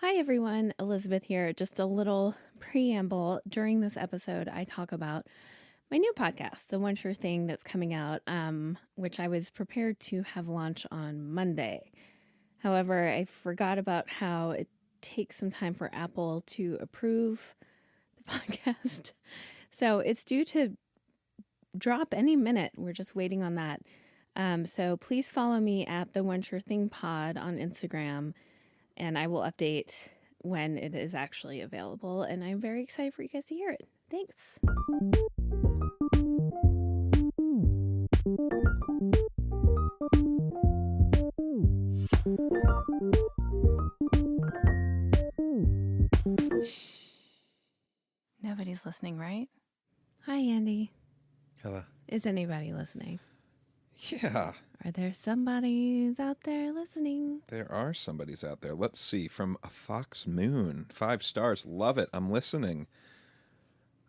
Hi everyone, Elizabeth here. Just a little preamble. During this episode, I talk about my new podcast, The One Sure Thing, that's coming out, which I was prepared to have launch on Monday. However, I forgot about how it takes some time for Apple to approve the podcast. So it's due to drop any minute. We're just waiting on that. So please follow me at The One Sure Thing Pod on Instagram, and I will update when it is actually available. And I'm very excited for you guys to hear it. Thanks. Shh. Nobody's listening, right? Hi, Andy. Hello. Is anybody listening? Yeah. Are there somebodies out there listening? There are somebodies out there. Let's see. From a Fox Moon. 5 stars. Love it. I'm listening.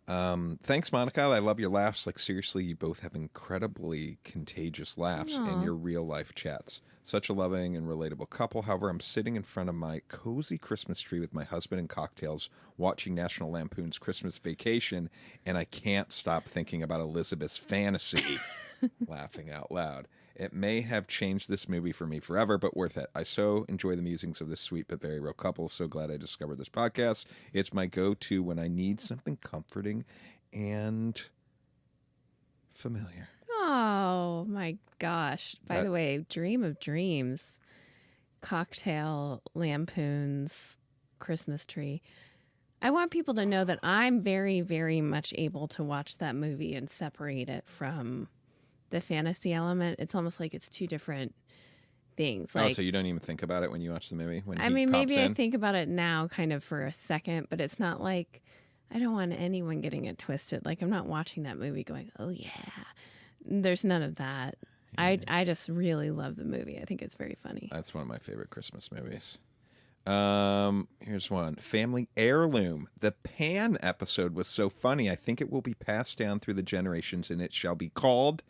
Thanks, Monica. I love your laughs. Like, seriously, you both have incredibly contagious laughs in your real-life chats. Such a loving and relatable couple. However, I'm sitting in front of my cozy Christmas tree with my husband and cocktails, watching National Lampoon's Christmas Vacation, and I can't stop thinking about Elizabeth's fantasy. Laughing out loud. It may have changed this movie for me forever, but worth it. I so enjoy the musings of this sweet but very real couple. So glad I discovered this podcast. It's my go-to when I need something comforting and familiar. Oh my gosh. By the way, Dream of Dreams, Cocktail Lampoon's Christmas Tree. I want people to know that I'm very, very much able to watch that movie and separate it from the fantasy element. It's almost like it's two different things. Like, so you don't even think about it when you watch the movie? When maybe I think about it now kind of for a second, but it's not like I don't want anyone getting it twisted. Like, I'm not watching that movie going, oh yeah. There's none of that. Yeah. I just really love the movie. I think it's very funny. That's one of my favorite Christmas movies. Here's one. Family Heirloom. The Pan episode was so funny. I think it will be passed down through the generations, and it shall be called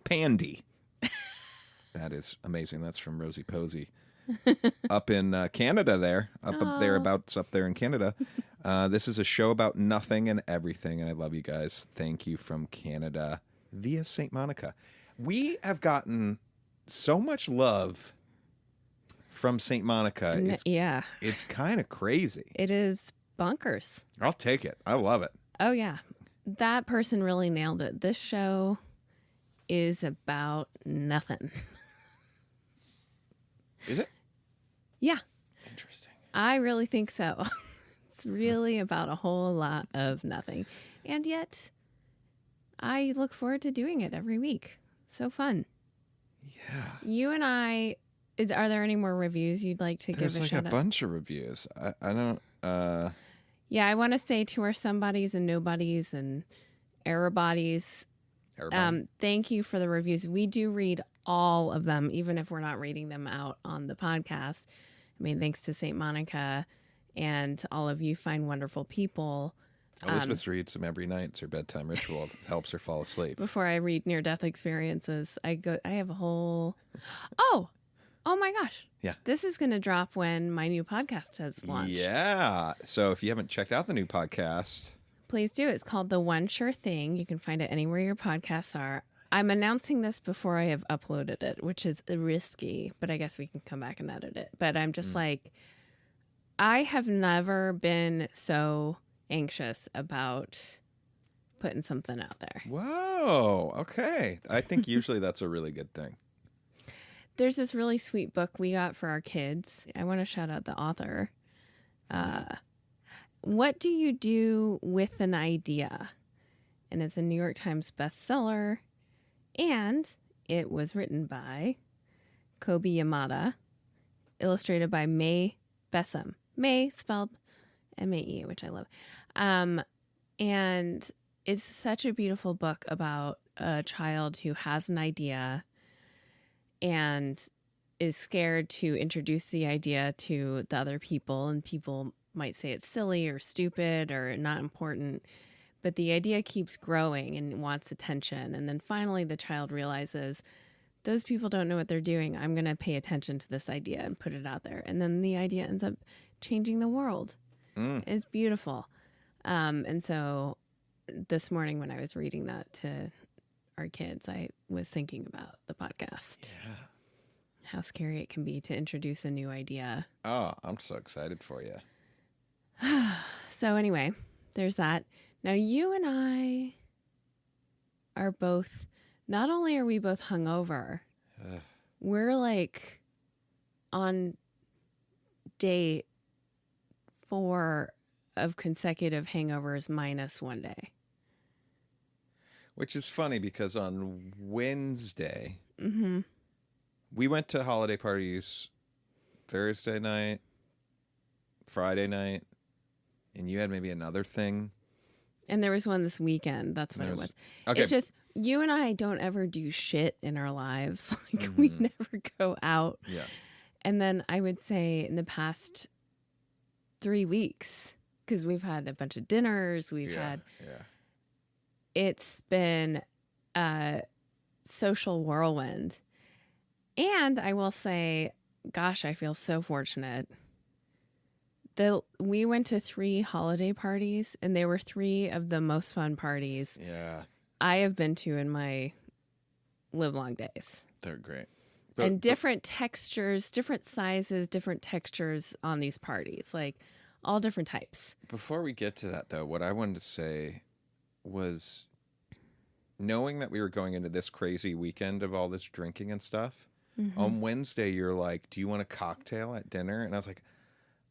Pandy. That is amazing. That's from Rosie Posey. Up in Canada there. Up thereabouts up there in Canada. This is a show about nothing and everything, and I love you guys. Thank you from Canada via St. Monica. We have gotten so much love from St. Monica. It's kind of crazy. It is bonkers. I'll take it. I love it. Oh, yeah. That person really nailed it. This show is about nothing. Is it? Yeah. Interesting. I really think so. It's really about a whole lot of nothing. And yet, I look forward to doing it every week. So fun. Yeah. You and I, are there any more reviews you'd like to give a shout out? There's like a bunch of reviews. I don't... Yeah, I want to say to our somebodies and nobodies and error-bodies, thank you for the reviews. We do read all of them, even if we're not reading them out on the podcast. I mean, thanks to St. Monica and all of you fine, wonderful people. Elizabeth reads them every night. It's her bedtime ritual. It helps her fall asleep. Before I read near-death experiences, I have a whole... Oh my gosh. Yeah. This is going to drop when my new podcast has launched. Yeah. So if you haven't checked out the new podcast... Please do. It's called The One Sure Thing. You can find it anywhere your podcasts are. I'm announcing this before I have uploaded it, which is risky, but I guess we can come back and edit it. But I'm just like, I have never been so anxious about putting something out there. Whoa. Okay. I think usually that's a really good thing. There's this really sweet book we got for our kids. I want to shout out the author. What do you do with an idea? And it's a New York Times bestseller. And it was written by Kobe Yamada, illustrated by May Bessem. May spelled M-A-E, which I love. And it's such a beautiful book about a child who has an idea and is scared to introduce the idea to the other people, and people might say it's silly or stupid or not important, but the idea keeps growing and wants attention. And then finally the child realizes those people don't know what they're doing. I'm going to pay attention to this idea and put it out there. And then the idea ends up changing the world. It's beautiful. And so this morning when I was reading that to our kids, I was thinking about the podcast. Yeah. How scary it can be to introduce a new idea. Oh, I'm so excited for you. So anyway, there's that. Now you and I are both, not only are we both hungover, we're like on day 4 of consecutive hangovers minus one day. Which is funny because on Wednesday, Mm-hmm. we went to holiday parties Thursday night, Friday night, and you had maybe another thing. And there was one this weekend. That's what it was. Okay. It's just, you and I don't ever do shit in our lives. Like, we never go out. Yeah. And then I would say in the past 3 weeks, because we've had a bunch of dinners, it's been a social whirlwind. And I will say, gosh, I feel so fortunate. We went to 3 holiday parties, and they were 3 of the most fun parties I have been to in my livelong days. They're great. And different textures, different sizes, different textures on these parties, like all different types. Before we get to that, though, what I wanted to say was knowing that we were going into this crazy weekend of all this drinking and stuff. On Wednesday, you're like, do you want a cocktail at dinner? And I was like,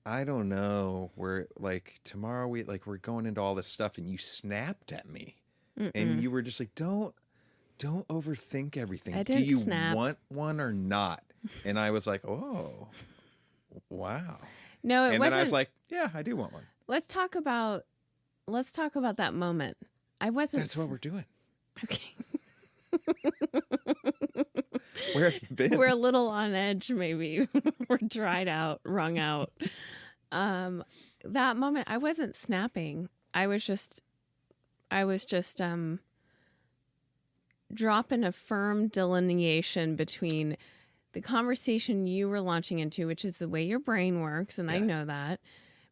I don't know. We're like, tomorrow we're going into all this stuff, and you snapped at me. And you were just like, don't overthink everything. I didn't Do you snap. want one or not? And I was like, oh, wow. No, it And wasn't. then I was like, yeah, I do want one. Let's talk about that moment. I wasn't. That's what we're doing. Okay. Where have you been? We're a little on edge, maybe. We're dried out, wrung out. That moment, I wasn't snapping. I was just dropping a firm delineation between the conversation you were launching into, which is the way your brain works, and I know that,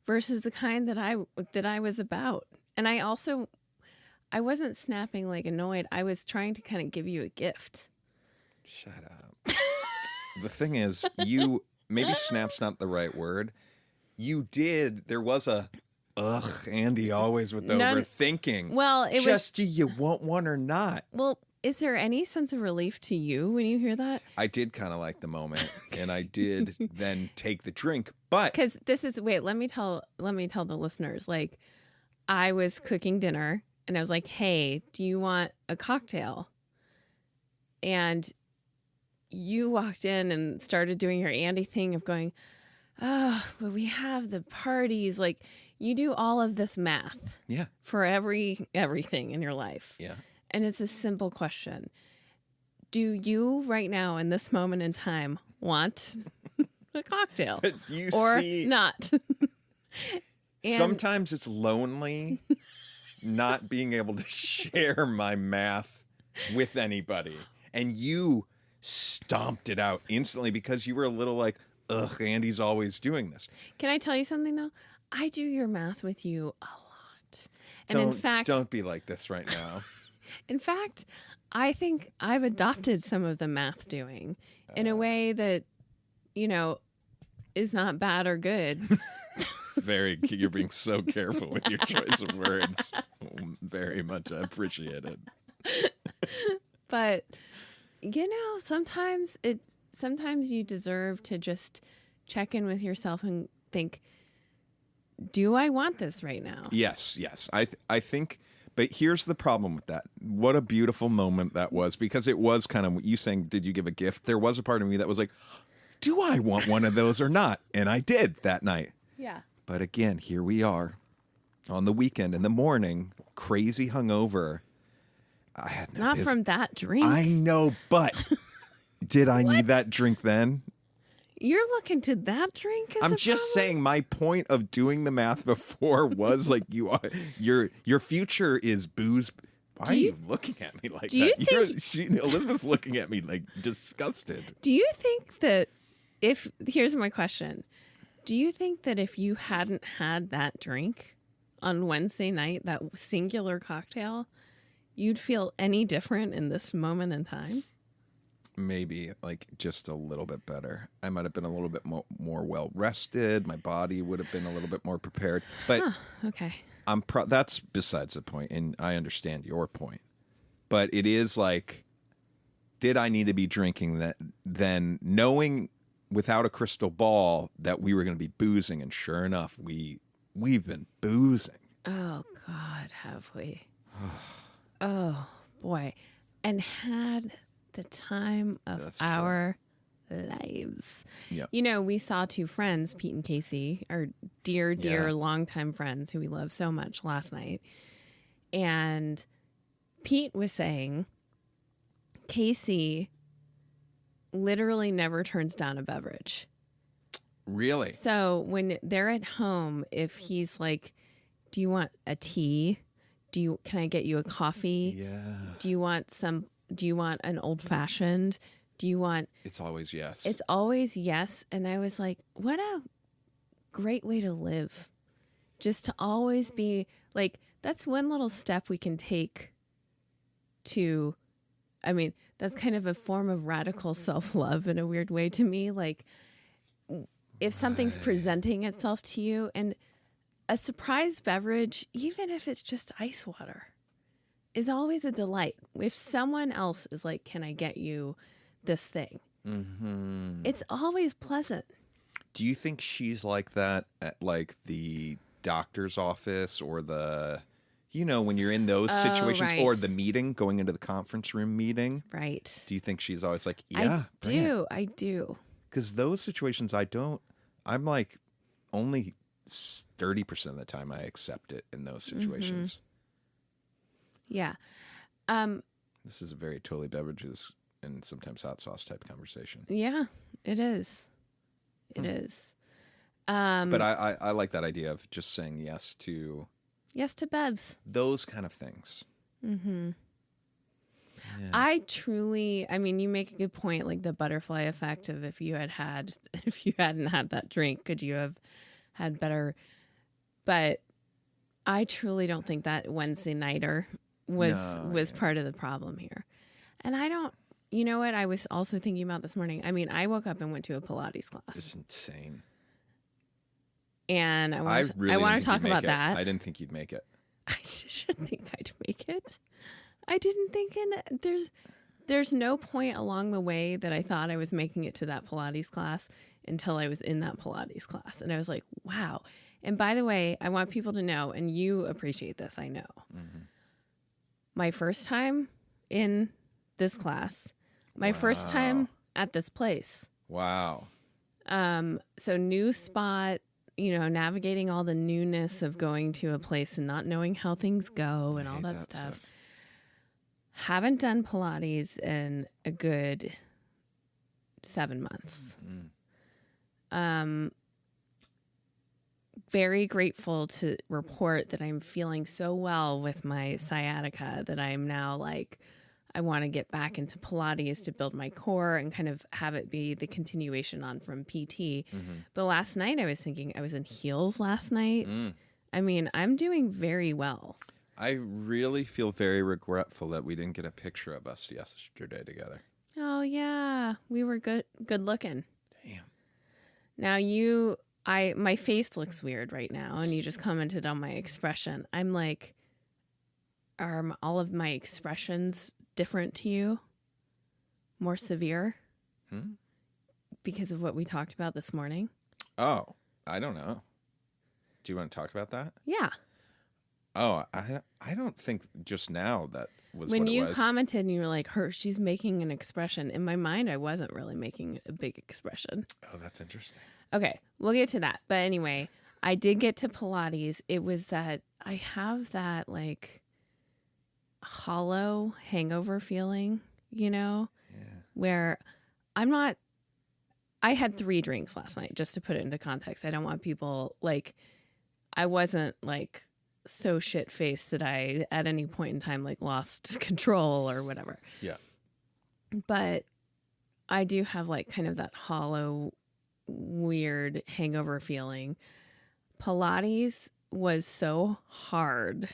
versus the kind that I was about. And I wasn't snapping like annoyed. I was trying to kind of give you a gift. Shut up. The thing is, maybe snap's not the right word. You did. There was a, Andy always with overthinking. Well, it was just, do you want one or not? Well, is there any sense of relief to you when you hear that? I did kind of like the moment, and I did then take the drink, but because let me tell the listeners, like, I was cooking dinner, and I was like, hey, do you want a cocktail? And you walked in and started doing your Andy thing of going, oh, but we have the parties. Like, you do all of this math for everything in your life. Yeah. And it's a simple question. Do you right now in this moment in time want a cocktail or not? Sometimes it's lonely not being able to share my math with anybody. And you stomped it out instantly because you were a little like, ugh, Andy's always doing this. Can I tell you something, though? I do your math with you a lot. And in fact, don't be like this right now. In fact, I think I've adopted some of the math doing in a way that, is not bad or good. You're being so careful with your choice of words. Very much appreciated. But, sometimes you deserve to just check in with yourself and think, do I want this right now? Yes. I think, but here's the problem with that. What a beautiful moment that was, because it was kind of you saying, did you give a gift? There was a part of me that was like, do I want one of those or not? And I did that night. Yeah. But again, here we are on the weekend in the morning, crazy hungover. I had no Not from that drink. I know, but did I need that drink then? You're looking to that drink as I'm just saying my point of doing the math before was like your future is booze Why are you looking at me like do you that? Elizabeth's looking at me like disgusted. Do you think that here's my question. Do you think that if you hadn't had that drink on Wednesday night, that singular cocktail, you'd feel any different in this moment in time? Maybe like just a little bit better. I might have been a little bit more well rested. My body would have been a little bit more prepared. But okay. That's besides the point, and I understand your point. But it is like, did I need to be drinking that then, knowing without a crystal ball that we were going to be boozing? And sure enough, we've been boozing. Oh God, have we? Oh boy, and had the time of That's our lives. Yep. You know, we saw two friends, Pete and Casey, our dear longtime friends who we love so much, last night. And Pete was saying Casey literally never turns down a beverage. Really? So when they're at home, if he's like, do you want a tea? Can I get you a coffee? Yeah. Do you want an old fashioned? It's always yes. It's always yes. And I was like, what a great way to live. Just to always be like, that's one little step we can take to, I mean, that's kind of a form of radical self-love in a weird way to me. Like, if something's presenting itself to you, and a surprise beverage, even if it's just ice water, is always a delight. If someone else is like, can I get you this thing? Mm-hmm. It's always pleasant. Do you think she's like that at like the doctor's office or when you're in those situations, right. or the meeting, going into the conference room meeting? Right. Do you think she's always like, I do. Because those situations I'm like only 30% of the time I accept it in those situations. Yeah. This is a very totally beverages and sometimes hot sauce type conversation. Yeah, it is. It is. But I like that idea of just saying yes to bevs. Those kind of things. Mm-hmm. Yeah. I mean, you make a good point, like the butterfly effect of if you hadn't had that drink, could you have had better? But I truly don't think that Wednesday nighter was part of the problem here. And I don't, you know what I was also thinking about this morning? I mean, I woke up and went to a Pilates class. It's insane. And I want to talk about that. I didn't think you'd make it. I didn't think I'd make it. I didn't think there's no point along the way that I thought I was making it to that Pilates class until I was in that Pilates class. And I was like, wow. And by the way, I want people to know, and you appreciate this, I know. Mm-hmm. My first time in this class, my first time at this place. Wow. So new spot, navigating all the newness of going to a place and not knowing how things go and all that stuff. Haven't done Pilates in a good 7 months. Mm-hmm. Very grateful to report that I'm feeling so well with my sciatica that I'm now like, I want to get back into Pilates to build my core and kind of have it be the continuation on from PT. Mm-hmm. But last night I was thinking, I was in heels last night. I mean, I'm doing very well. I really feel very regretful that we didn't get a picture of us yesterday together. Oh yeah, we were good looking. Damn. Now my face looks weird right now, and you just commented on my expression. I'm like, are all of my expressions different to you? More severe? Because of what we talked about this morning? Oh, I don't know. Do you want to talk about that? Yeah. Oh, I don't think just now that was when what it you was. commented and you were like, she's making an expression. In my mind, I wasn't really making a big expression. Oh, that's interesting. Okay, we'll get to that. But anyway, I did get to Pilates. It was that I have that like hollow hangover feeling, where I had 3 drinks last night, just to put it into context. I don't want people like, I wasn't like so shit faced that I at any point in time like lost control or whatever. Yeah. But I do have like kind of that hollow, weird hangover feeling. Pilates was so hard.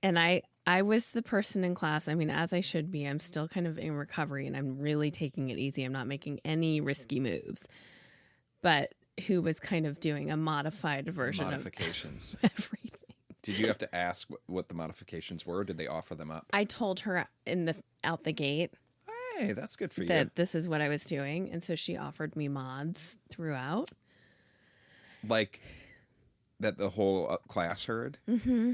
And I was the person in class, I mean, as I should be, I'm still kind of in recovery and I'm really taking it easy. I'm not making any risky moves. But who was kind of doing a modified version Modifications. of everything. Did you have to ask what the modifications were? Or did they offer them up? I told her out the gate Hey, that's good for you. that this is what I was doing. And so she offered me mods throughout. Like that the whole class heard? Mm-hmm.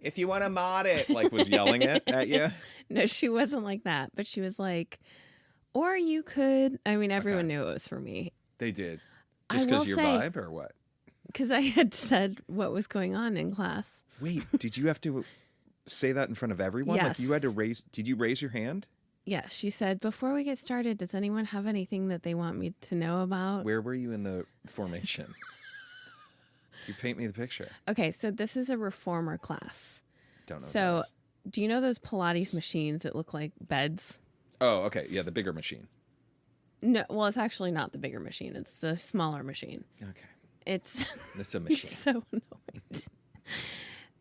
If you want to mod it, like was yelling it at you? No, she wasn't like that. But she was like, or you could, I mean, everyone knew it was for me. They did. Just because your vibe or what? Because I had said what was going on in class. Wait, did you have to say that in front of everyone? Yes. Like you had to did you raise your hand? Yeah, she said, before we get started, does anyone have anything that they want me to know about? Where were you in the formation? You paint me the picture. Okay, so this is a reformer class. Don't know. So do you know those Pilates machines that look like beds? Oh, okay. Yeah, the bigger machine. No, well, it's actually not the bigger machine. It's the smaller machine. Okay. It's a machine. so annoying.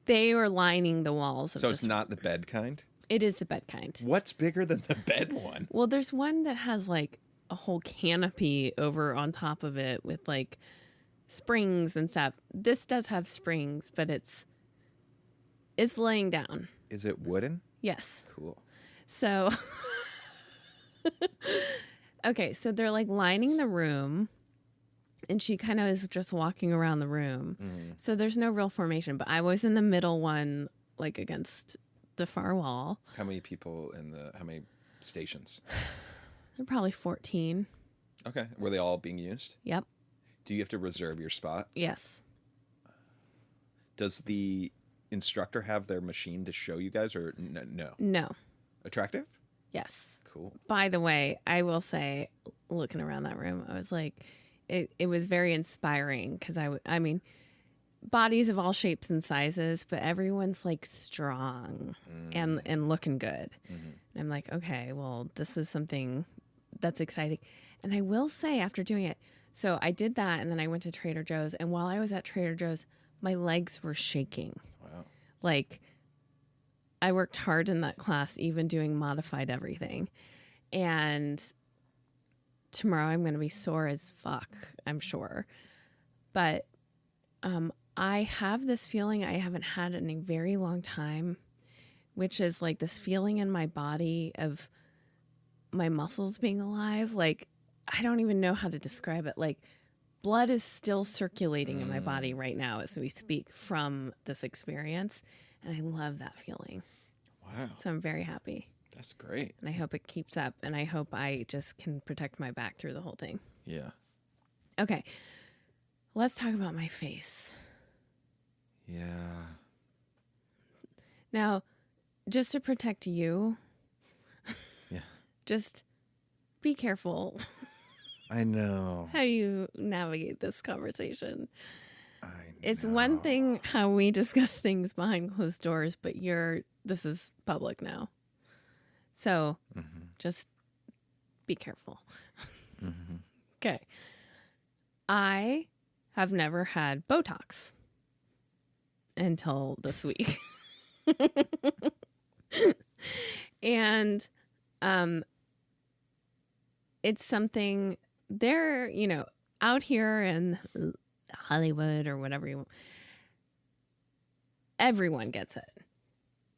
They were lining the walls. So it's not the bed kind? It is the bed kind. What's bigger than the bed one? Well, there's one that has like a whole canopy over on top of it with like springs and stuff. This does have springs, but it's laying down. Is it wooden? Yes. Cool. So, okay, so they're like lining the room, and she kind of is just walking around the room. Mm-hmm. So there's no real formation, but I was in the middle one, like against the far wall. How many people how many stations? There are probably 14. Okay. Were they all being used? Yep. Do you have to reserve your spot? Yes. Does the instructor have their machine to show you guys or no? No. Attractive? Yes. Cool. By the way, I will say, looking around that room, I was like, it was very inspiring because I mean, bodies of all shapes and sizes, but everyone's like strong and looking good. Mm-hmm. And I'm like, okay, well, this is something that's exciting. And I will say after doing it, so I did that and then I went to Trader Joe's. And while I was at Trader Joe's, my legs were shaking. Wow. Like I worked hard in that class, even doing modified everything. And tomorrow I'm going to be sore as fuck, I'm sure. But I have this feeling I haven't had in a very long time, which is like this feeling in my body of my muscles being alive. Like, I don't even know how to describe it. Like, blood is still circulating in my body right now as we speak from this experience. And I love that feeling. Wow. So I'm very happy. That's great. And I hope it keeps up. And I hope I just can protect my back through the whole thing. Yeah. Okay. Let's talk about my face. Yeah. Now, just to protect you, yeah, just be careful. I know how you navigate this conversation. It's know. One thing how we discuss things behind closed doors, but this is public now. So just be careful. Mm-hmm. Okay. I have never had Botox until this week. And it's something there, out here in Hollywood or whatever you want. Everyone gets it.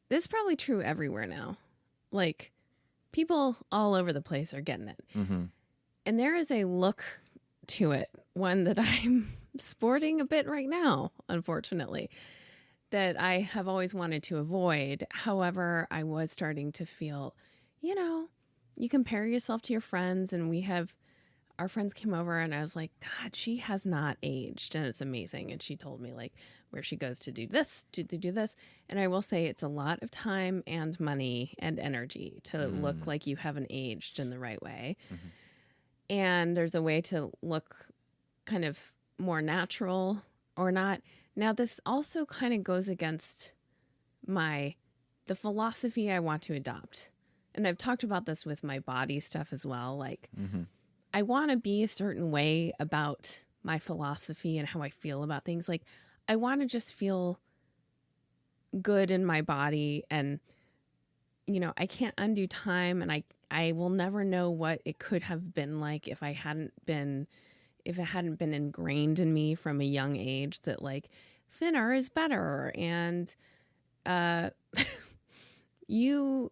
This is probably true everywhere now. Like, people all over the place are getting it. Mm-hmm. And there is a look to it, one that I'm sporting a bit right now, unfortunately, that I have always wanted to avoid. However, I was starting to feel, you compare yourself to your friends, and our friends came over and I was like, God, she has not aged and it's amazing. And she told me like where she goes to do this, to do this. And I will say it's a lot of time and money and energy to look like you haven't aged in the right way. Mm-hmm. And there's a way to look kind of more natural or not. Now, this also kind of goes against the philosophy I want to adopt. And I've talked about this with my body stuff as well. Like, I want to be a certain way about my philosophy and how I feel about things. Like, I want to just feel good in my body, and I can't undo time, and I will never know what it could have been like if it hadn't been ingrained in me from a young age that like thinner is better, and you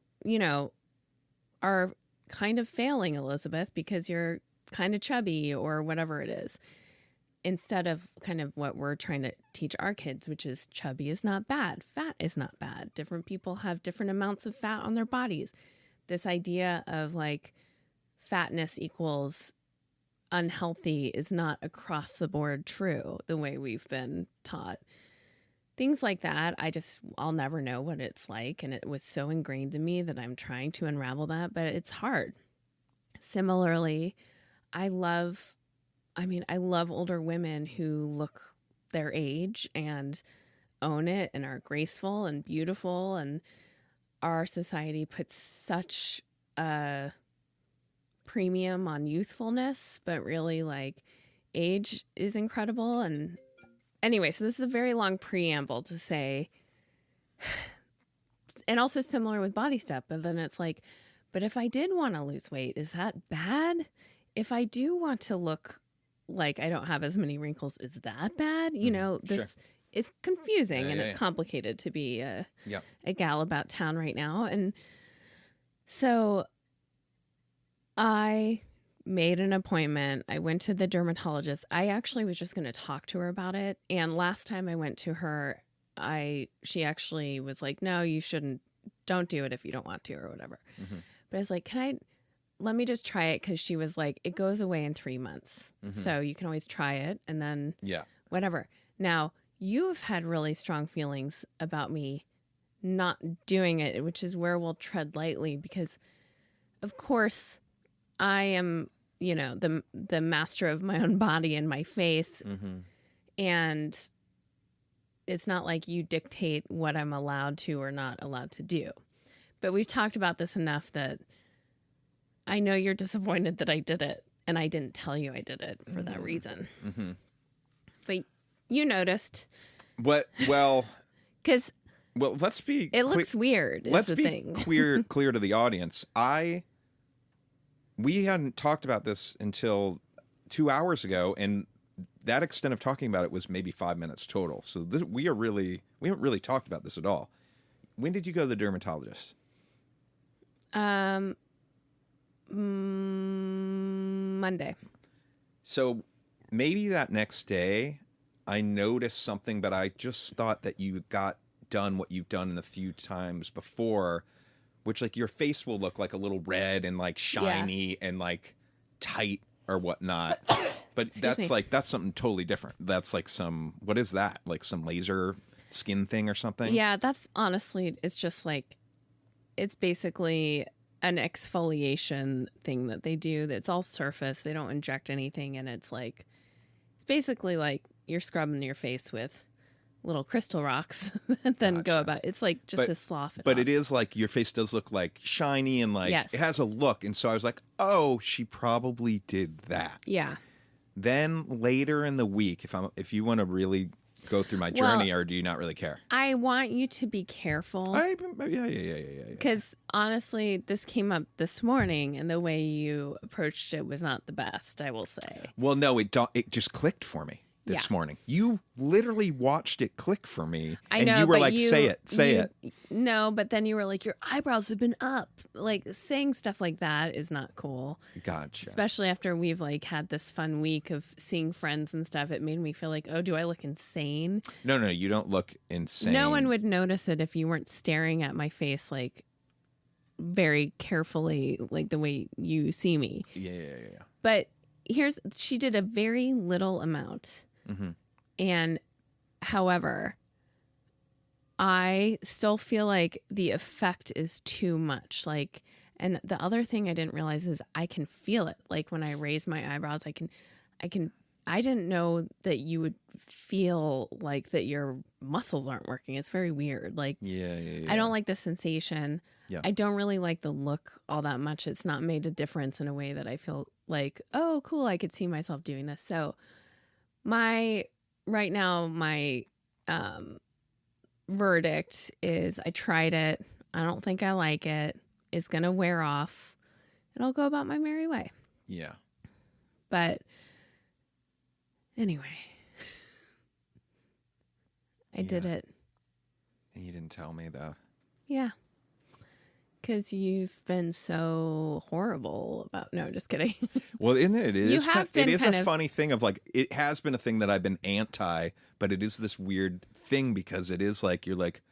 are kind of failing, Elizabeth, because you're kind of chubby or whatever it is, instead of kind of what we're trying to teach our kids, which is chubby is not bad. Fat is not bad. Different people have different amounts of fat on their bodies. This idea of like fatness equals unhealthy is not across the board true the way we've been taught. Things like that, I'll never know what it's like. And it was so ingrained in me that I'm trying to unravel that, but it's hard. Similarly, I love older women who look their age and own it and are graceful and beautiful. And our society puts such a premium on youthfulness, but really like age is incredible. And anyway, so this is a very long preamble to say, and also similar with body stuff, but then it's like, but if I did want to lose weight, is that bad? If I do want to look like I don't have as many wrinkles, is that bad? This is confusing and it's complicated to be a gal about town right now. And so I made an appointment. I went to the dermatologist. I actually was just going to talk to her about it. And last time I went to her, she actually was like, no, you shouldn't, don't do it if you don't want to or whatever. But I was like, let me just try it. Cause she was like, it goes away in 3 months. So you can always try it and then whatever. Now you've had really strong feelings about me not doing it, which is where we'll tread lightly, because of course I am, the master of my own body and my face. And it's not like you dictate what I'm allowed to or not allowed to do. But we've talked about this enough that I know you're disappointed that I did it, and I didn't tell you I did it for that reason. But you noticed. What? Well, because let's be. It looks weird. Let's be thing. clear to the audience. We hadn't talked about this until 2 hours ago, and that extent of talking about it was maybe 5 minutes total. So we haven't really talked about this at all. When did you go to the dermatologist? Monday. So maybe that next day I noticed something, but I just thought that you got done what you've done in a few times before, which like your face will look like a little red and like shiny and like tight or whatnot. But that's something totally different. That's like what is that? Like some laser skin thing or something? Yeah, that's honestly, it's just like, it's basically an exfoliation thing that they do. That's all surface. They don't inject anything. And it's basically like you're scrubbing your face with little crystal rocks and then go about. It's like just a slough. But it is like your face does look like shiny and like it has a look. And so I was like, oh, she probably did that. Yeah. Then later in the week, if you want to really go through my journey, or do you not really care? I want you to be careful. Yeah. Because honestly, this came up this morning, and the way you approached it was not the best, I will say. Well, no, it just clicked for me this morning. You literally watched it click for me. I know, you were like, say it. No, but then you were like, your eyebrows have been up. Like, saying stuff like that is not cool. Gotcha. Especially after we've like had this fun week of seeing friends and stuff. It made me feel like, oh, do I look insane? No, you don't look insane. No one would notice it if you weren't staring at my face like very carefully, like the way you see me. Yeah. But she did a very little amount. And however, I still feel like the effect is too much. Like, and the other thing I didn't realize is I can feel it. Like when I raise my eyebrows, I can I didn't know that you would feel like that your muscles aren't working. It's very weird. Like, Yeah. I don't like the sensation. Yeah. I don't really like the look all that much. It's not made a difference in a way that I feel like, oh, cool, I could see myself doing this. So right now, my verdict is I tried it. I don't think I like it. It's going to wear off and I'll go about my merry way. Yeah. But anyway, I did it. And you didn't tell me, though. Yeah. Because you've been so horrible about... No, just kidding. Well, isn't it? It You is, have it been is kind a of- funny thing of like, it has been a thing that I've been anti, but it is this weird thing because it is like, you're like,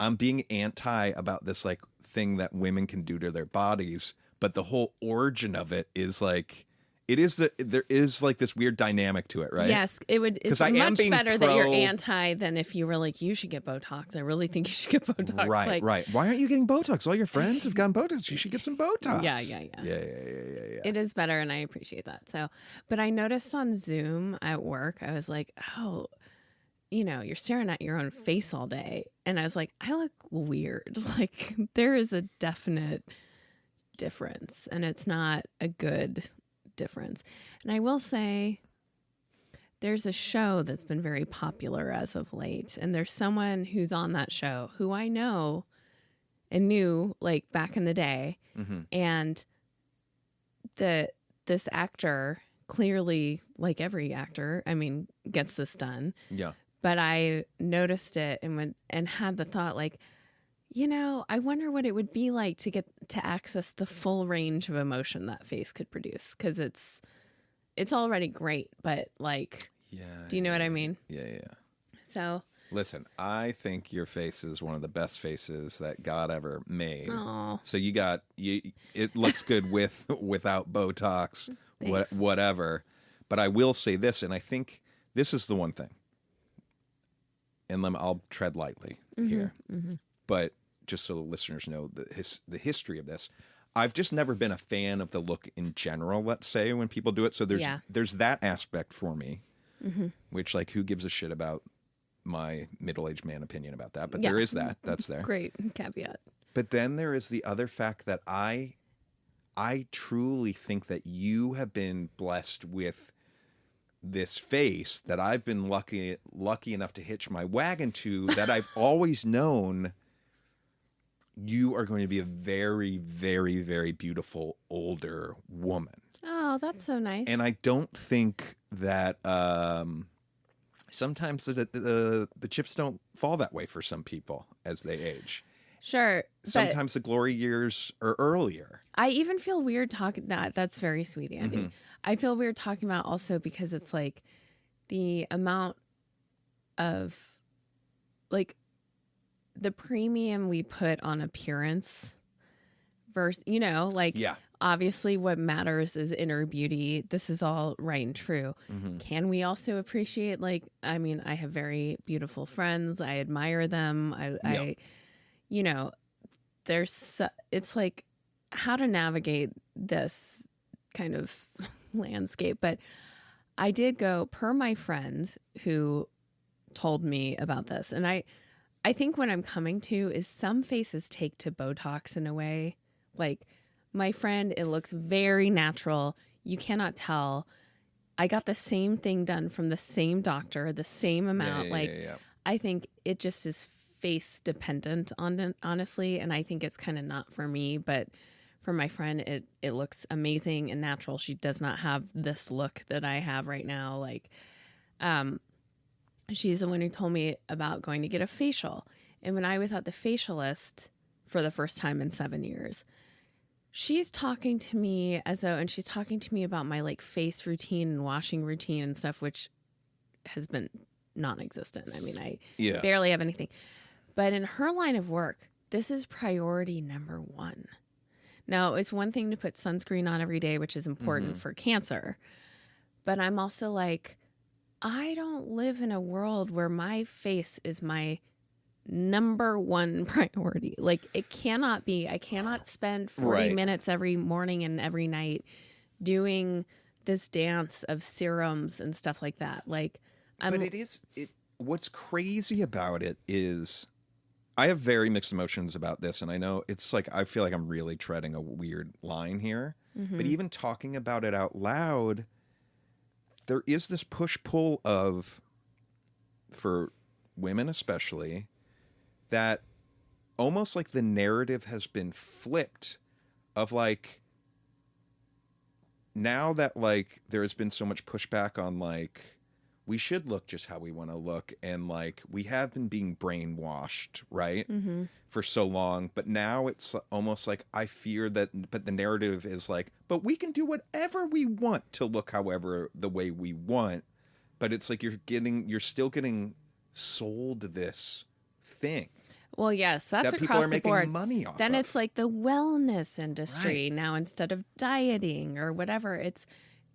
I'm being anti about this like thing that women can do to their bodies, but the whole origin of it is like, there is like this weird dynamic to it, right? Yes, it's I am much being better that you're anti than if you were like, you should get Botox. I really think you should get Botox. Right, like, right. Why aren't you getting Botox? All your friends have gotten Botox. You should get some Botox. Yeah. Yeah. It is better, and I appreciate that. So, but I noticed on Zoom at work, I was like, oh, you're staring at your own face all day. And I was like, I look weird. Like, there is a definite difference, and it's not a good difference. And I will say, there's a show that's been very popular as of late, and there's someone who's on that show who I know and knew like back in the day. Mm-hmm. And this actor clearly, like every actor, I mean, gets this done. Yeah. But I noticed it and had the thought like, I wonder what it would be like to get to access the full range of emotion that face could produce, because it's already great, but like, Yeah. do you know what I mean? Yeah. So listen, I think your face is one of the best faces that God ever made. Aw. So it looks good without Botox, Thanks. whatever. But I will say this, and I think this is the one thing. And I'll tread lightly here, but just so the listeners know the history of this, I've just never been a fan of the look in general. Let's say when people do it, so there's that aspect for me, which like who gives a shit about my middle-aged man opinion about that? But there is that's there. Great caveat. But then there is the other fact that I truly think that you have been blessed with this face that I've been lucky enough to hitch my wagon to, that I've always known you are going to be a very, very, very beautiful older woman. Oh, that's so nice. And I don't think that sometimes the chips don't fall that way for some people as they age. Sure. Sometimes the glory years are earlier. I even feel weird talking that. That's very sweet, Andy. Mm-hmm. I feel weird talking about also because it's like the amount of like the premium we put on appearance versus, Yeah. obviously what matters is inner beauty. This is all right and true. Mm-hmm. Can we also appreciate I have very beautiful friends. I admire them. It's like how to navigate this kind of landscape. But I did go per my friend who told me about this. And I think what I'm coming to is some faces take to Botox in a way. Like my friend, it looks very natural. You cannot tell. I got the same thing done from the same doctor, the same amount. Yeah. I think it just is face dependent honestly, and I think it's kind of not for me, but for my friend it looks amazing and natural. She does not have this look that I have right now. She's the one who told me about going to get a facial, and when I was at the facialist for the first time in 7 years, she's talking to me and she's talking to me about my face routine and washing routine and stuff, which has been non-existent. I mean, I barely have anything. But in her line of work, this is priority number one. Now, it's one thing to put sunscreen on every day, which is important for cancer. But I'm also like, I don't live in a world where my face is my number one priority. It cannot be. I cannot spend 40 minutes every morning and every night doing this dance of serums and stuff like that. Like, but what's crazy about it is I have very mixed emotions about this, and I know it's like I feel like I'm really treading a weird line here. But even talking about it out loud, there is this push-pull of, for women especially, that almost like the narrative has been flipped of like, now that like there has been so much pushback on like we should look just how we want to look, and like we have been being brainwashed, right, for so long, but now it's almost like I fear that, but the narrative is like, but we can do whatever we want to look however the way we want, but it's like you're still getting sold this thing. Well, yes, that's that people across are the making board. money off Then of. it's like the wellness industry Right. now instead of dieting or whatever.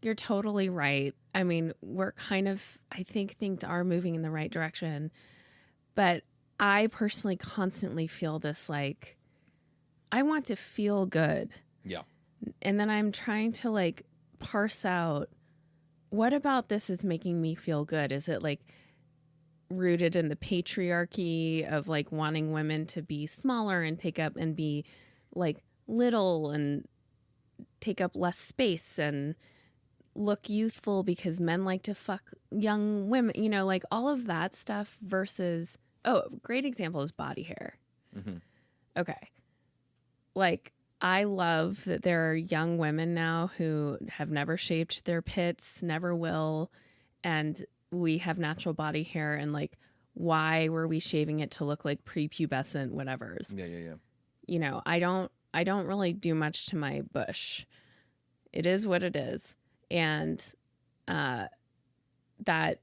You're totally right. I mean, we're kind of, I think things are moving in the right direction. But I personally constantly feel this like, I want to feel good. Yeah. And then I'm trying to like parse out, what about this is making me feel good? Is it like rooted in the patriarchy of like wanting women to be smaller and take up and be like little and take up less space and look youthful because men like to fuck young women, you know, like all of that stuff versus, a great example is body hair. Okay. Like, I love that there are young women now who have never shaved their pits, never will, and we have natural body hair, and like, why were we shaving it to look like prepubescent whatevers? Yeah. You know, I don't really do much to my bush. It is what it is. And that,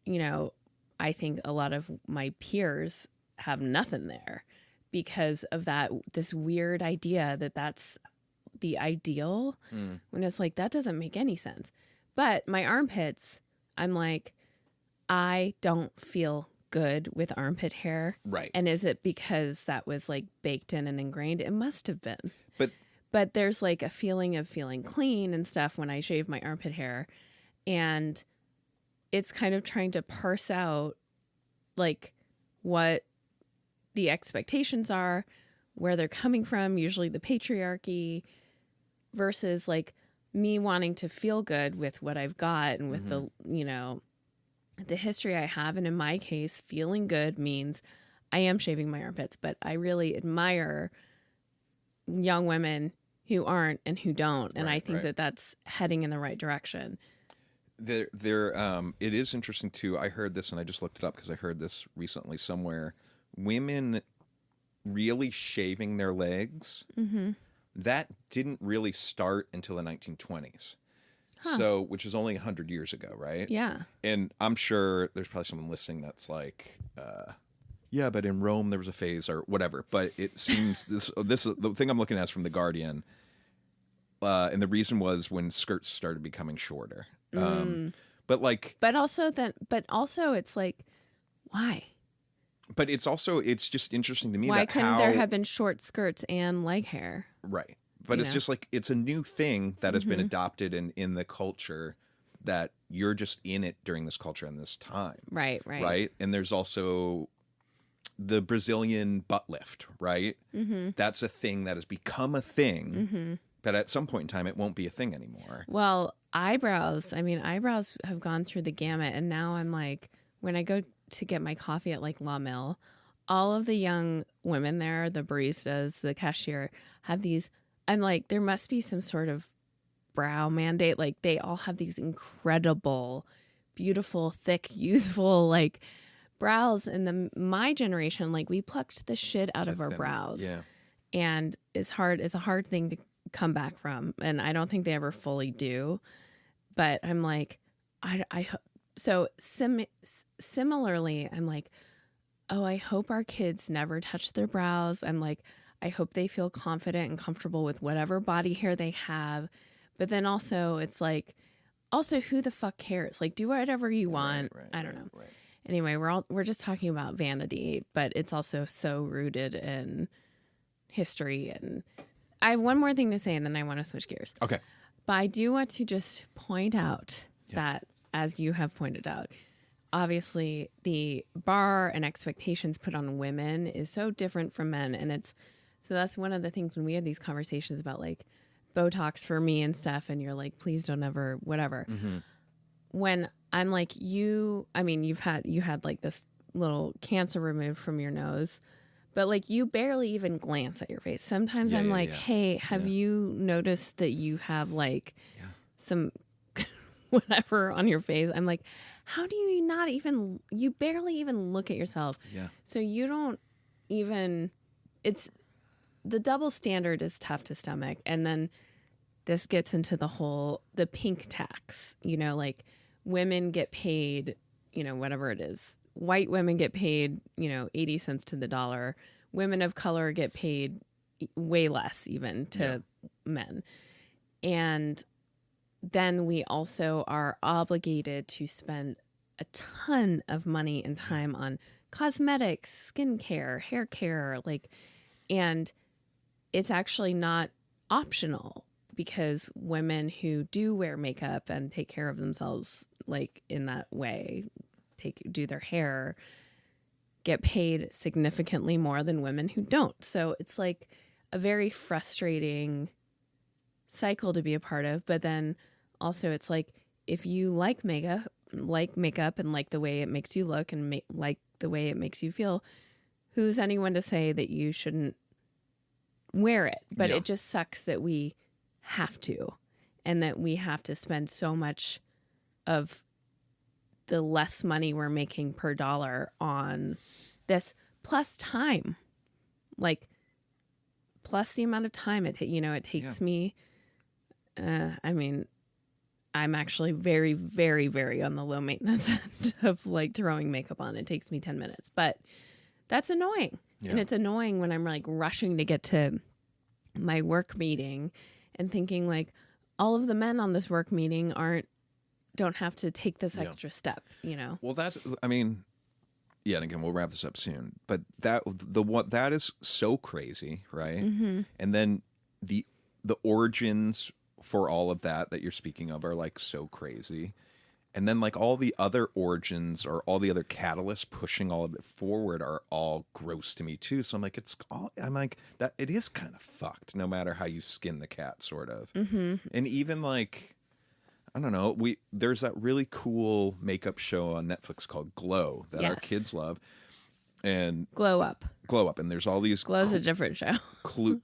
you know, I think a lot of my peers have nothing there because of this weird idea that that's the ideal, when it's like, that doesn't make any sense. But my armpits, I'm like, I don't feel good with armpit hair. Right. And is it because that was like baked in and ingrained? It must have been. But There's like a feeling of feeling clean and stuff when I shave my armpit hair. And it's kind of trying to parse out like what the expectations are, where they're coming from, usually the patriarchy, versus like me wanting to feel good with what I've got and with the, you know, the history I have. And in my case, feeling good means I am shaving my armpits, but I really admire young women who aren't and who don't. And I think that that's heading in the right direction. It is interesting too. I heard this and I just looked it up because I heard this recently somewhere. Women really shaving their legs, that didn't really start until the 1920s. So, which is only 100 years ago, right? Yeah. And I'm sure there's probably someone listening that's like, yeah, but in Rome there was a phase or whatever. But it seems the thing I'm looking at is from The Guardian. And the reason was when skirts started becoming shorter. But also it's like, why? But it's just interesting to me Why that couldn't there have been short skirts and leg hair? Right. But it's just like, it's a new thing that has been adopted in the culture, that you're just in it during this culture and this time. Right. Right. And there's also the Brazilian butt lift, right? That's a thing that has become a thing, but at some point in time, it won't be a thing anymore. Well, eyebrows have gone through the gamut. And now I'm like, when I go to get my coffee at like La Mill, all of the young women there, the baristas, the cashier, have these, I'm like, there must be some sort of brow mandate. Like, they all have these incredible, beautiful, thick, youthful, like, brows. And my generation, like, we plucked the shit out of our brows. Yeah. And it's a hard thing to come back from. And I don't think they ever fully do. But I'm like, similarly, I'm like, oh, I hope our kids never touch their brows. I'm like, I hope they feel confident and comfortable with whatever body hair they have. But then also, it's like, also, who the fuck cares? Like, do whatever you want. I don't know. Right. Anyway, we're just talking about vanity, but it's also so rooted in history. And I have one more thing to say, and then I want to switch gears. Okay. But I do want to just point out that, as you have pointed out, obviously the bar and expectations put on women is so different from men. And so that's one of the things when we had these conversations about like Botox for me and stuff, and you're like, please don't ever, whatever. Mm-hmm. When I'm like, you had like this little cancer removed from your nose, but like you barely even glance at your face. Sometimes I'm like, hey, have you noticed that you have like some whatever on your face? I'm like, how do you not even, you barely even look at yourself. Yeah. So you don't even, it's, the double standard is tough to stomach. And then this gets into the pink tax, like women get paid, whatever it is. White women get paid, 80 cents to the dollar. Women of color get paid way less even to men. And then we also are obligated to spend a ton of money and time on cosmetics, skincare, hair care, and it's actually not optional because women who do wear makeup and take care of themselves like in that way, do their hair, get paid significantly more than women who don't. So it's like a very frustrating cycle to be a part of. But then also it's like, if you like makeup and like the way it makes you look and like the way it makes you feel, who's anyone to say that you shouldn't wear it? But it just sucks that we have to, and that we have to spend so much of the less money we're making per dollar on this, plus time, plus the amount of time it takes me. I mean, I'm actually very, very, very on the low maintenance end of like throwing makeup on. It takes me 10 minutes, but that's annoying. Yeah. And it's annoying when I'm like rushing to get to my work meeting and thinking like all of the men on this work meeting don't have to take this extra step, Well, and again, we'll wrap this up soon, but that is so crazy, right? Mm-hmm. And then the origins for all of that you're speaking of are like so crazy. And then like all the other origins or all the other catalysts pushing all of it forward are all gross to me too. So I'm like, that it is kind of fucked no matter how you skin the cat, sort of. Mm-hmm. And even like, I don't know, there's that really cool makeup show on Netflix called Glow that our kids love. And Glow Up. And there's all these Glow's a different show. cool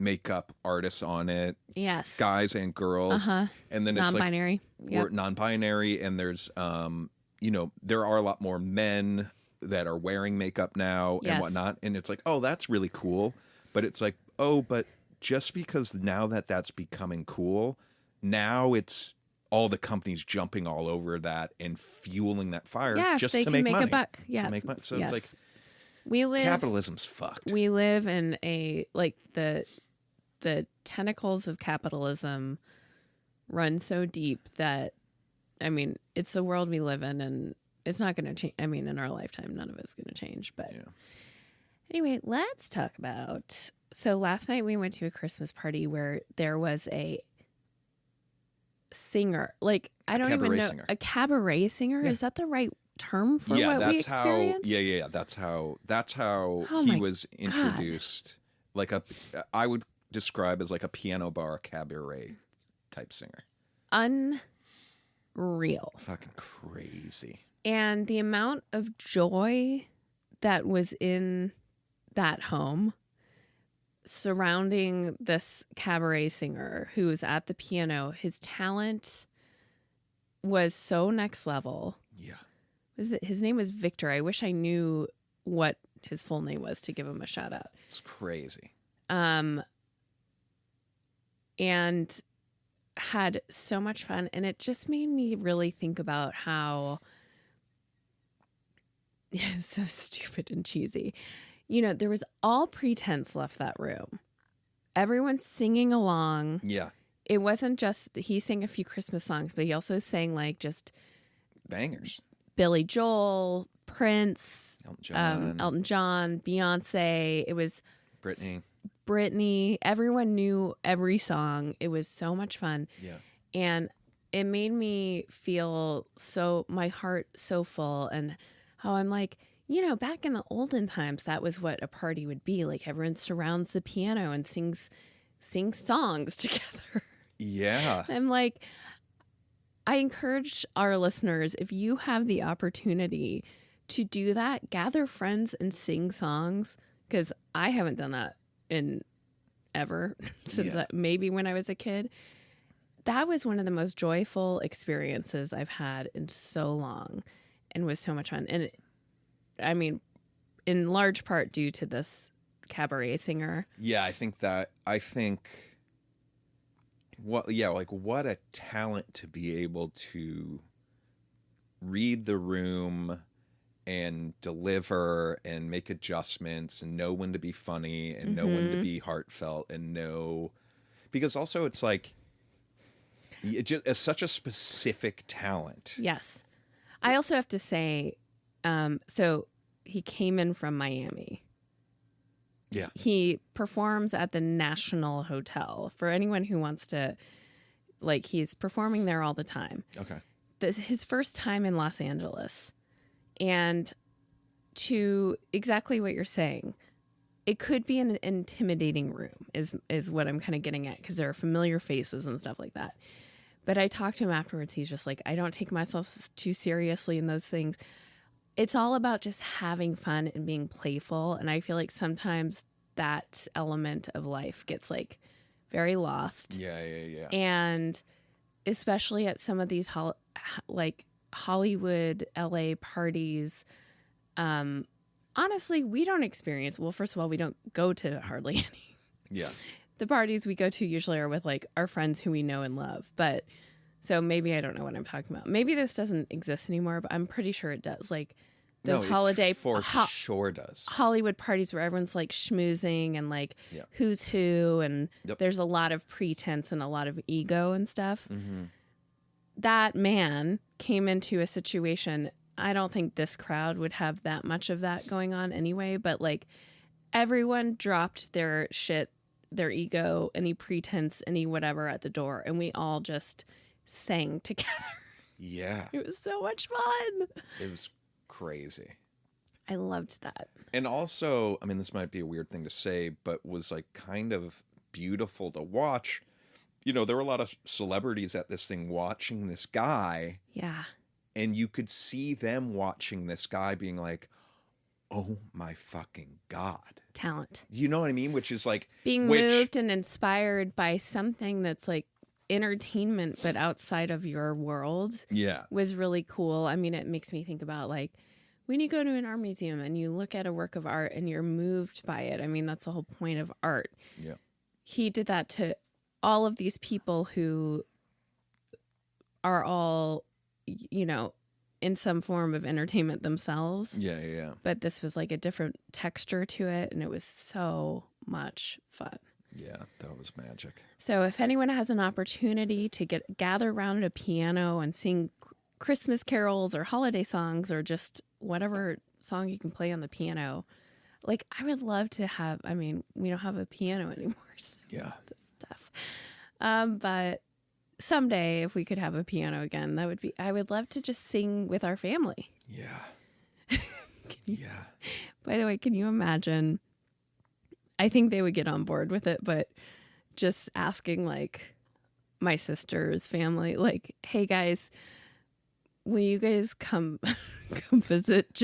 makeup artists on it. Yes. Guys and girls. Uh-huh. And then it's non-binary. We're non-binary, and there's there are a lot more men that are wearing makeup now and whatnot. And it's like, oh, that's really cool. But it's like, oh, but just because now that's becoming cool, now it's all the companies jumping all over that and fueling that fire just to make money. A buck. Yeah. To make money. So it's like capitalism's fucked. We live in the tentacles of capitalism run so deep that, I mean, it's the world we live in, and it's not going to change. I mean, in our lifetime, none of it's going to change. But anyway, let's talk about. So last night we went to a Christmas party where there was a singer, like I don't even know, a cabaret singer. Yeah. Is that the right term for what we experienced? That's how he was introduced. God. I would describe as like a piano bar cabaret type singer. Unreal. Fucking crazy. And the amount of joy that was in that home surrounding this cabaret singer who was at the piano, his talent was so next level. Yeah. His name was Victor. I wish I knew what his full name was to give him a shout out. It's crazy. And had so much fun. And it just made me really think about how so stupid and cheesy. There was all pretense left that room. Everyone's singing along. Yeah. It wasn't just, he sang a few Christmas songs, but he also sang like just bangers. Billy Joel, Prince, Elton John, Beyonce. It was Britney. Britney. Everyone knew every song. It was so much fun. Yeah. And it made me feel my heart so full, and how I'm like, back in the olden times, that was what a party would be. Like everyone surrounds the piano and sings songs together. Yeah. I'm like, I encourage our listeners, if you have the opportunity to do that, gather friends and sing songs, because I haven't done that in ever since maybe when I was a kid. That was one of the most joyful experiences I've had in so long, and was so much fun. And I mean, in large part due to this cabaret singer. Yeah, what a talent to be able to read the room and deliver and make adjustments and know when to be funny and know when to be heartfelt and know, because also it's like it's such a specific talent. Yes. I also have to say, so he came in from Miami. Yeah. He performs at the National Hotel. For anyone who wants to, he's performing there all the time. Okay. This is his first time in Los Angeles. And to exactly what you're saying, it could be an intimidating room is what I'm kind of getting at, because there are familiar faces and stuff like that. But I talked to him afterwards. He's just like, I don't take myself too seriously in those things. It's all about just having fun and being playful. And I feel like sometimes that element of life gets very lost. Yeah. And especially at some of these Hollywood, LA parties, honestly, we don't experience. Well, first of all, we don't go to hardly any. Yeah. The parties we go to usually are with our friends who we know and love. But so maybe I don't know what I'm talking about. Maybe this doesn't exist anymore, but I'm pretty sure it does. Those holiday sure does. Hollywood parties where everyone's schmoozing and who's who, and there's a lot of pretense and a lot of ego and stuff. Mm-hmm. That man came into a situation. I don't think this crowd would have that much of that going on anyway, but everyone dropped their shit, their ego, any pretense, any whatever at the door, and we all just sang together. Yeah. It was so much fun. It was crazy. I loved that. And also, I mean, this might be a weird thing to say, but was kind of beautiful to watch. There were a lot of celebrities at this thing watching this guy. Yeah. And you could see them watching this guy being like, oh my fucking God. Talent. You know what I mean? Which is being moved and inspired by something that's entertainment, but outside of your world. Yeah. Was really cool. I mean, it makes me think about when you go to an art museum and you look at a work of art and you're moved by it. I mean, that's the whole point of art. Yeah. He did that to all of these people who are all, in some form of entertainment themselves. Yeah. But this was a different texture to it, and it was so much fun. Yeah, that was magic. So if anyone has an opportunity to gather around a piano and sing Christmas carols or holiday songs, or just whatever song you can play on the piano, I would love to have. I mean, we don't have a piano anymore. So yeah. Stuff. But someday, if we could have a piano again, that would be. I would love to just sing with our family. Yeah. Yeah. By the way, can you imagine? I think they would get on board with it, but just asking my sister's family, hey guys, will you guys come visit?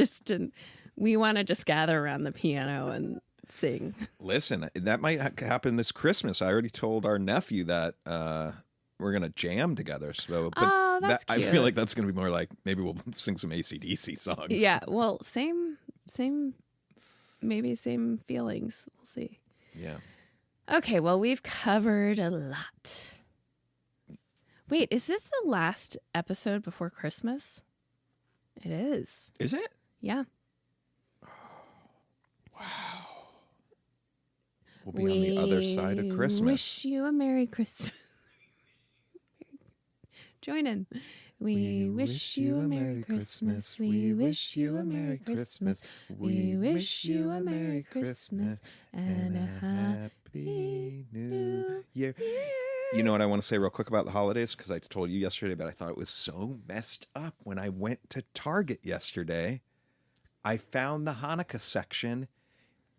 We want to just gather around the piano and sing. Listen, that might happen this Christmas. I already told our nephew that we're gonna jam together. So, but that's cute. I feel like that's gonna be more maybe we'll sing some AC/DC songs. Yeah, well, same, maybe same feelings. We'll see. Yeah. Okay, well, we've covered a lot. Wait, is this the last episode before Christmas? It is. Is it? Yeah. Wow. We'll be on the other side of Christmas. Wish you a Merry Christmas. Join in. We wish you a Merry Christmas. We wish you a Merry Christmas. We wish you a Merry Christmas and a Happy New Year. You know what I want to say real quick about the holidays? Because I told you yesterday, but I thought it was so messed up. When I went to Target yesterday, I found the Hanukkah section,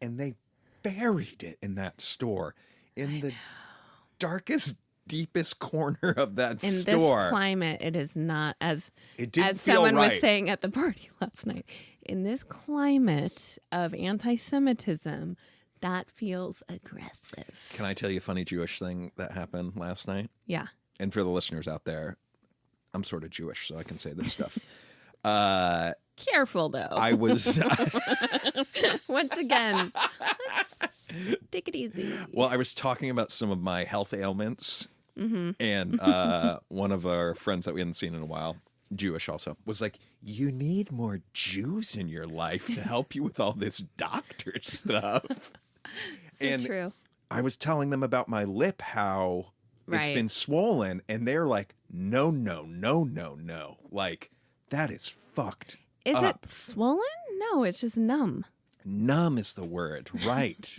and they buried it in that store. In the darkest, deepest corner of that In store. this climate, it is not It didn't as feel someone right. was saying at the party last night. In this climate of anti-Semitism, that feels aggressive. Can I tell you a funny Jewish thing that happened last night? Yeah. And for the listeners out there, I'm sort of Jewish, so I can say this stuff. Careful, though. I was... Once again, let's take it easy. Well, I was talking about some of my health ailments, and one of our friends that we hadn't seen in a while, Jewish also, was like, you need more Jews in your life to help you with all this doctor stuff. So true. I was telling them about my lip, how it's Right. been swollen, and they're like, no, no, no, no, no. Like, that is fucked Is up. it swollen? No, it's just numb. Numb is the word, right?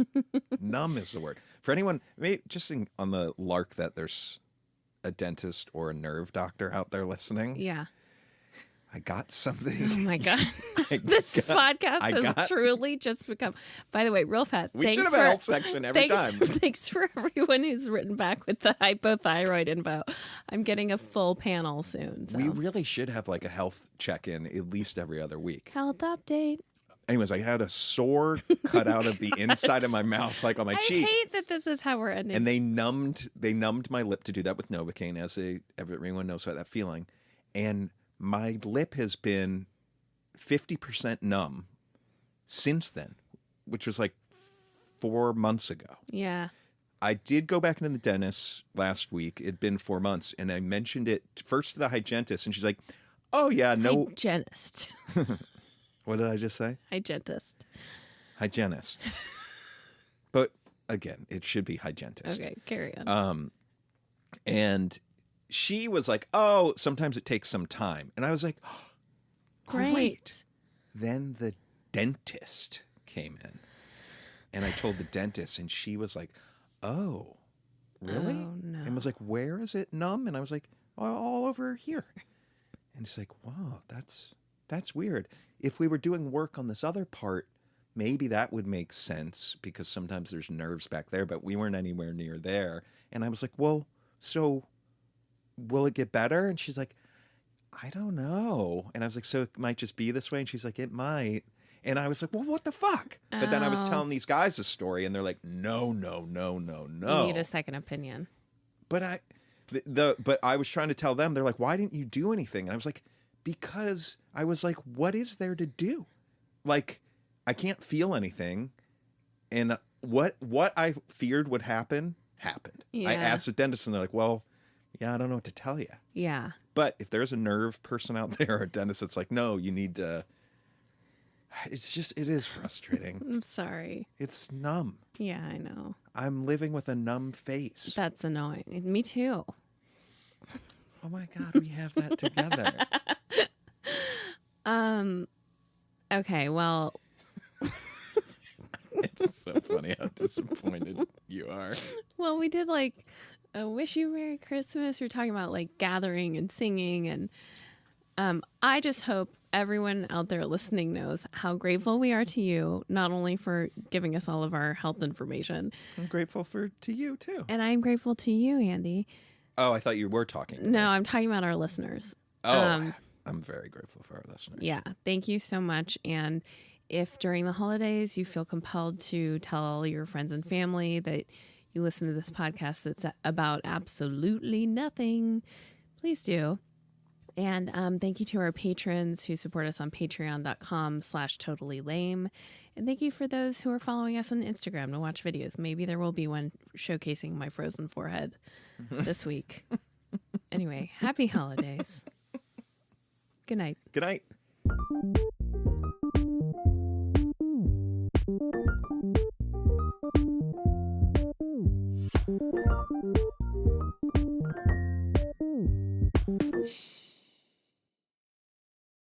Numb is the word. For anyone, maybe just on the lark that there's a dentist or a nerve doctor out there listening, Yeah. I got something. Oh my God. This podcast has truly just become. By the way, real fast. We should have a health section every time. Thanks for everyone who's written back with the hypothyroid info. I'm getting a full panel soon. So. We really should have like a health check-in at least every other week. Health update. Anyways, I had a sore cut out of the inside of my mouth, like on my cheek. I hate that this is how we're ending. And they numbed my lip to do that with Novocaine, as everyone knows how that feeling. And my lip has been 50% numb since then, which was like 4 months ago. Yeah. I did go back into the dentist last week. It'd been 4 months, and I mentioned it first to the hygienist, and she's like, "Oh yeah, no." Hygienist. What did I just say? Hygienist. Hygienist. But again, it should be hygienist. Okay, carry on. And she was like, "Oh, sometimes it takes some time," and I was like, oh, "Great." Then the dentist came in, and I told the dentist, and she was like, "Oh, really?" Oh, no. And was like, "Where is it numb?" And I was like, "All over here." And she's like, "Wow, that's weird. If we were doing work on this other part, maybe that would make sense because sometimes there's nerves back there, but we weren't anywhere near there." And I was like, "Well, so will it get better?" And she's like, "I don't know." And I was like, "So it might just be this way?" And she's like, "It might." And I was like, "Well, what the fuck?" But then I was telling these guys a story, and they're like, "No, no, no, no, no." You need a second opinion. But but I was trying to tell them, they're like, "Why didn't you do anything?" And I was like, because I was like, what is there to do? Like, I can't feel anything. And what I feared would happen, happened. Yeah. I asked the dentist, and they're like, "Well, yeah, I don't know what to tell you." Yeah. But if there's a nerve person out there or a dentist that's like, "No, you need to," it is frustrating. I'm sorry. It's numb. Yeah, I know. I'm living with a numb face. That's annoying. Me too. Oh my God, we have that together. Okay, well, It's so funny how disappointed you are. well, we did like a wish you Merry Christmas. We're talking about like gathering and singing, and I just hope everyone out there listening knows how grateful we are to you, not only for giving us all of our health information. I'm grateful to you too. And I'm grateful to you, Andy. Oh, I thought you were talking to me. No, I'm talking about our listeners. Oh, I'm very grateful for our listeners. Yeah, thank you so much. And if during the holidays you feel compelled to tell your friends and family that you listen to this podcast that's about absolutely nothing, please do. And thank you to our patrons who support us on patreon.com/totallylame. And thank you for those who are following us on Instagram to watch videos. Maybe there will be one showcasing my frozen forehead this week. Anyway, happy holidays. Good night. Good night.